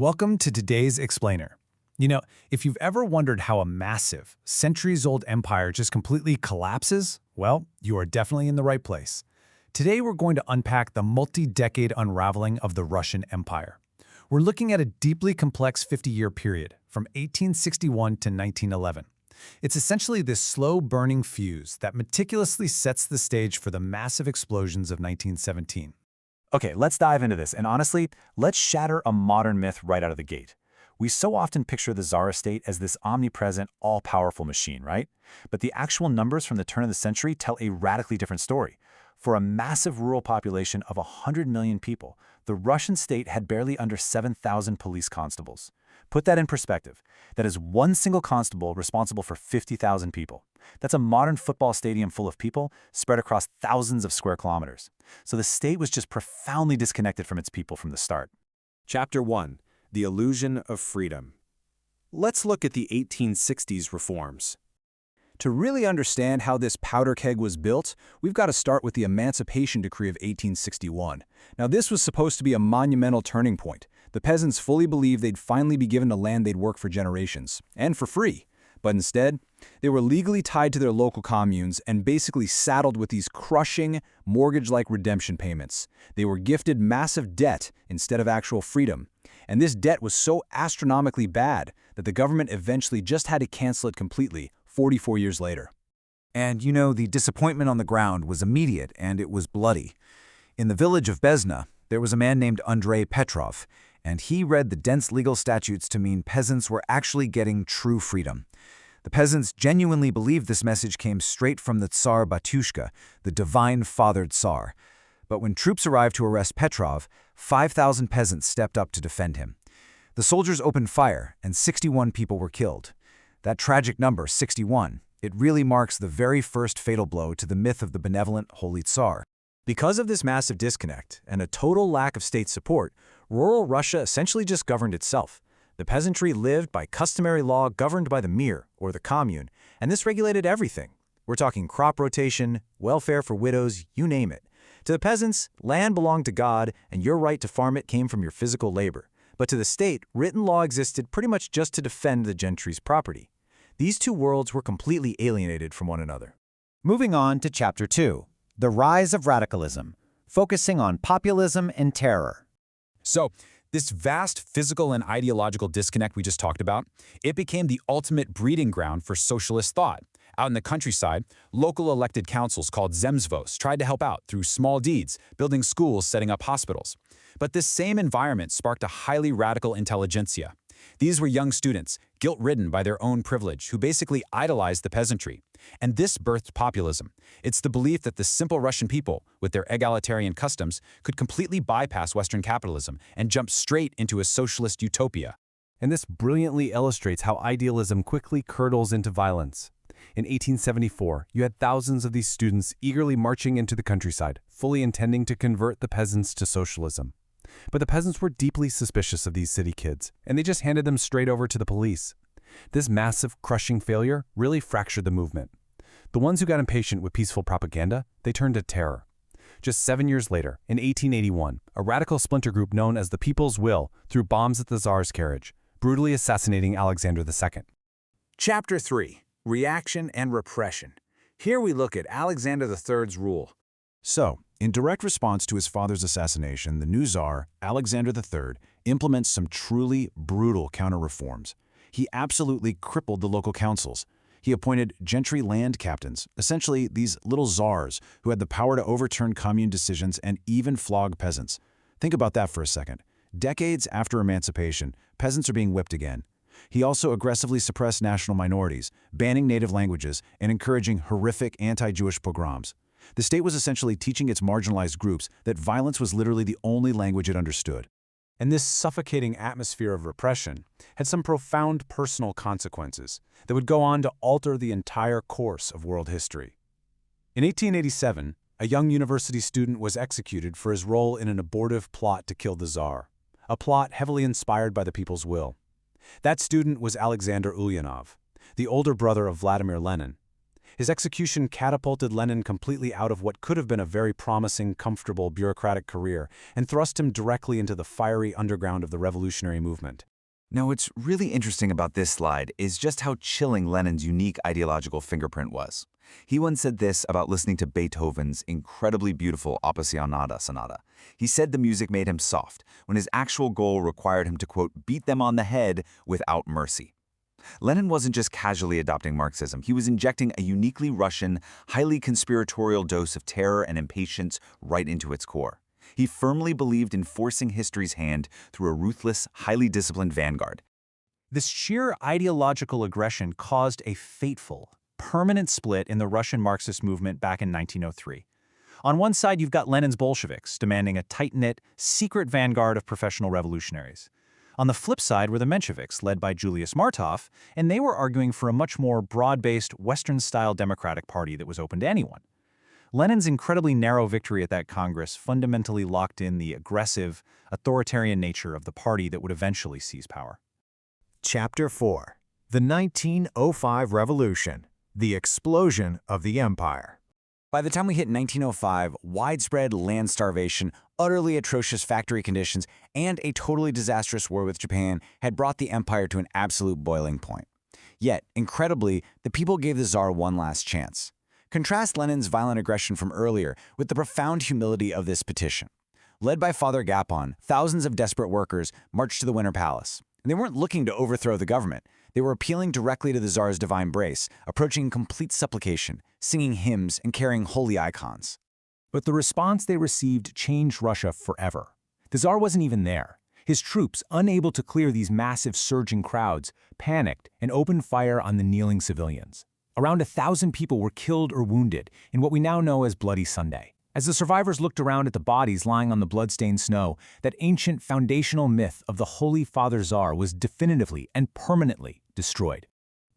Welcome to today's Explainer. If you've ever wondered how a massive, centuries-old empire just completely collapses, well, you are definitely in the right place. Today we're going to unpack the multi-decade unraveling of the Russian Empire. We're looking at a deeply complex 50-year period, from 1861 to 1911. It's essentially this slow-burning fuse that meticulously sets the stage for the massive explosions of 1917. Okay, let's dive into this, and honestly, let's shatter a modern myth right out of the gate. We so often picture the Tsarist state as this omnipresent, all-powerful machine, right? But the actual numbers from the turn of the century tell a radically different story. For a massive rural population of 100 million people, the Russian state had barely under 7,000 police constables. Put that in perspective. That is one single constable responsible for 50,000 people. That's a modern football stadium full of people spread across thousands of square kilometers. So the state was just profoundly disconnected from its people from the start. Chapter 1. The Illusion of Freedom. Let's look at the 1860s reforms. To really understand how this powder keg was built, we've got to start with the Emancipation Decree of 1861. Now, this was supposed to be a monumental turning point. The peasants fully believed they'd finally be given the land they'd worked for generations, and for free. But instead, they were legally tied to their local communes and basically saddled with these crushing, mortgage-like redemption payments. They were gifted massive debt instead of actual freedom. And this debt was so astronomically bad that the government eventually just had to cancel it completely 44 years later. And the disappointment on the ground was immediate and it was bloody. In the village of Bezna, there was a man named Andrei Petrov, and he read the dense legal statutes to mean peasants were actually getting true freedom. The peasants genuinely believed this message came straight from the Tsar Batushka, the divine fathered Tsar. But when troops arrived to arrest Petrov, 5,000 peasants stepped up to defend him. The soldiers opened fire, and 61 people were killed. That tragic number, 61, it really marks the very first fatal blow to the myth of the benevolent Holy Tsar. Because of this massive disconnect and a total lack of state support, rural Russia essentially just governed itself. The peasantry lived by customary law governed by the mir, or the commune, and this regulated everything. We're talking crop rotation, welfare for widows, you name it. To the peasants, land belonged to God, and your right to farm it came from your physical labor. But to the state, written law existed pretty much just to defend the gentry's property. These two worlds were completely alienated from one another. Moving on to Chapter 2, The Rise of Radicalism, focusing on populism and terror. So, this vast physical and ideological disconnect we just talked about, it became the ultimate breeding ground for socialist thought. Out in the countryside, local elected councils called zemstvos tried to help out through small deeds, building schools, setting up hospitals. But this same environment sparked a highly radical intelligentsia. These were young students, guilt-ridden by their own privilege, who basically idolized the peasantry. And this birthed populism. It's the belief that the simple Russian people, with their egalitarian customs, could completely bypass Western capitalism and jump straight into a socialist utopia. And this brilliantly illustrates how idealism quickly curdles into violence. In 1874, you had thousands of these students eagerly marching into the countryside, fully intending to convert the peasants to socialism. But the peasants were deeply suspicious of these city kids, and they just handed them straight over to the police. This massive, crushing failure really fractured the movement. The ones who got impatient with peaceful propaganda, they turned to terror. Just 7 years later, in 1881, a radical splinter group known as the People's Will threw bombs at the Tsar's carriage, brutally assassinating Alexander II. Chapter 3. Reaction and Repression. Here we look at Alexander III's rule. So, in direct response to his father's assassination, the new Tsar, Alexander III, implements some truly brutal counter-reforms. He absolutely crippled the local councils. He appointed gentry land captains, essentially these little czars who had the power to overturn commune decisions and even flog peasants. Think about that for a second. Decades after emancipation, peasants are being whipped again. He also aggressively suppressed national minorities, banning native languages, and encouraging horrific anti-Jewish pogroms. The state was essentially teaching its marginalized groups that violence was literally the only language it understood. And this suffocating atmosphere of repression had some profound personal consequences that would go on to alter the entire course of world history. In 1887, a young university student was executed for his role in an abortive plot to kill the Tsar, a plot heavily inspired by the People's Will. That student was Alexander Ulyanov, the older brother of Vladimir Lenin. His execution catapulted Lenin completely out of what could have been a very promising, comfortable bureaucratic career and thrust him directly into the fiery underground of the revolutionary movement. Now, what's really interesting about this slide is just how chilling Lenin's unique ideological fingerprint was. He once said this about listening to Beethoven's incredibly beautiful Appassionata Sonata. He said the music made him soft, when his actual goal required him to, quote, beat them on the head without mercy. Lenin wasn't just casually adopting Marxism, he was injecting a uniquely Russian, highly conspiratorial dose of terror and impatience right into its core. He firmly believed in forcing history's hand through a ruthless, highly disciplined vanguard. This sheer ideological aggression caused a fateful, permanent split in the Russian Marxist movement back in 1903. On one side, you've got Lenin's Bolsheviks demanding a tight-knit, secret vanguard of professional revolutionaries. On the flip side were the Mensheviks, led by Julius Martov, and they were arguing for a much more broad-based, Western-style democratic party that was open to anyone. Lenin's incredibly narrow victory at that Congress fundamentally locked in the aggressive, authoritarian nature of the party that would eventually seize power. Chapter 4. The 1905 Revolution. The Explosion of the Empire. By the time we hit 1905, widespread land starvation, utterly atrocious factory conditions, and a totally disastrous war with Japan had brought the empire to an absolute boiling point. Yet, incredibly, the people gave the Tsar one last chance. Contrast Lenin's violent aggression from earlier with the profound humility of this petition. Led by Father Gapon, thousands of desperate workers marched to the Winter Palace. And they weren't looking to overthrow the government. They were appealing directly to the Tsar's divine grace, approaching complete supplication, singing hymns, and carrying holy icons. But the response they received changed Russia forever. The Tsar wasn't even there. His troops, unable to clear these massive surging crowds, panicked and opened fire on the kneeling civilians. Around 1,000 people were killed or wounded in what we now know as Bloody Sunday. As the survivors looked around at the bodies lying on the blood-stained snow, that ancient foundational myth of the Holy Father Tsar was definitively and permanently destroyed.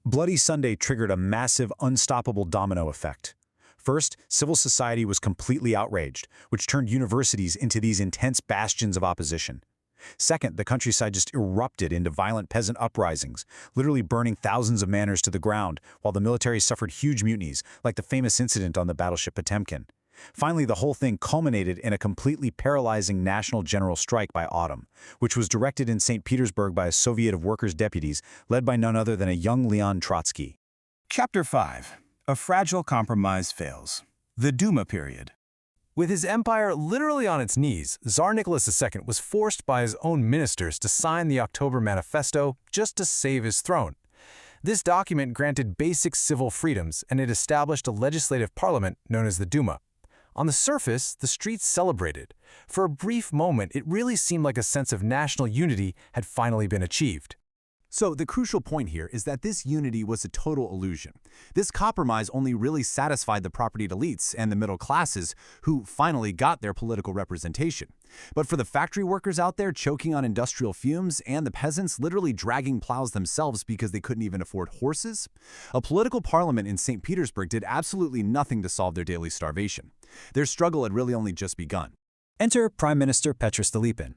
Bloody Sunday triggered a massive, unstoppable domino effect. First, civil society was completely outraged, which turned universities into these intense bastions of opposition. Second, the countryside just erupted into violent peasant uprisings, literally burning thousands of manors to the ground, while the military suffered huge mutinies, like the famous incident on the battleship Potemkin. Finally, the whole thing culminated in a completely paralyzing national general strike by autumn, which was directed in St. Petersburg by a Soviet of Workers' Deputies led by none other than a young Leon Trotsky. Chapter 5. A fragile compromise fails. The Duma period. With his empire literally on its knees, Tsar Nicholas II was forced by his own ministers to sign the October Manifesto just to save his throne. This document granted basic civil freedoms, and it established a legislative parliament known as the Duma. On the surface, the streets celebrated. For a brief moment, it really seemed like a sense of national unity had finally been achieved. So the crucial point here is that this unity was a total illusion. This compromise only really satisfied the propertied elites and the middle classes who finally got their political representation. But for the factory workers out there choking on industrial fumes and the peasants literally dragging plows themselves because they couldn't even afford horses, a political parliament in St. Petersburg did absolutely nothing to solve their daily starvation. Their struggle had really only just begun. Enter Prime Minister Petr Stolypin.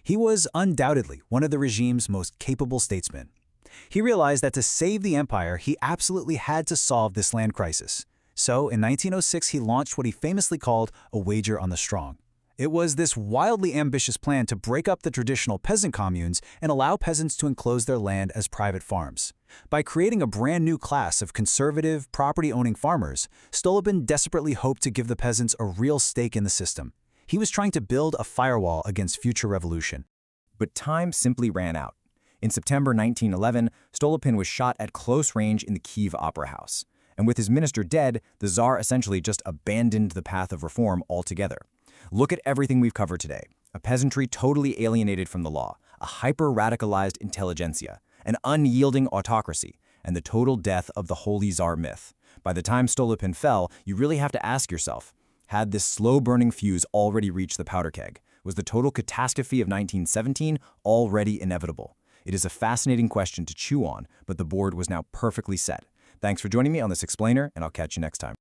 He was undoubtedly one of the regime's most capable statesmen. He realized that to save the empire, he absolutely had to solve this land crisis. So in 1906, he launched what he famously called a wager on the strong. It was this wildly ambitious plan to break up the traditional peasant communes and allow peasants to enclose their land as private farms. By creating a brand new class of conservative, property-owning farmers, Stolypin desperately hoped to give the peasants a real stake in the system. He was trying to build a firewall against future revolution. But time simply ran out. In September 1911, Stolypin was shot at close range in the Kyiv Opera House. And with his minister dead, the Tsar essentially just abandoned the path of reform altogether. Look at everything we've covered today. A peasantry totally alienated from the law, a hyper-radicalized intelligentsia, an unyielding autocracy, and the total death of the Holy Tsar myth. By the time Stolypin fell, you really have to ask yourself, had this slow-burning fuse already reached the powder keg? Was the total catastrophe of 1917 already inevitable? It is a fascinating question to chew on, but the board was now perfectly set. Thanks for joining me on this explainer, and I'll catch you next time.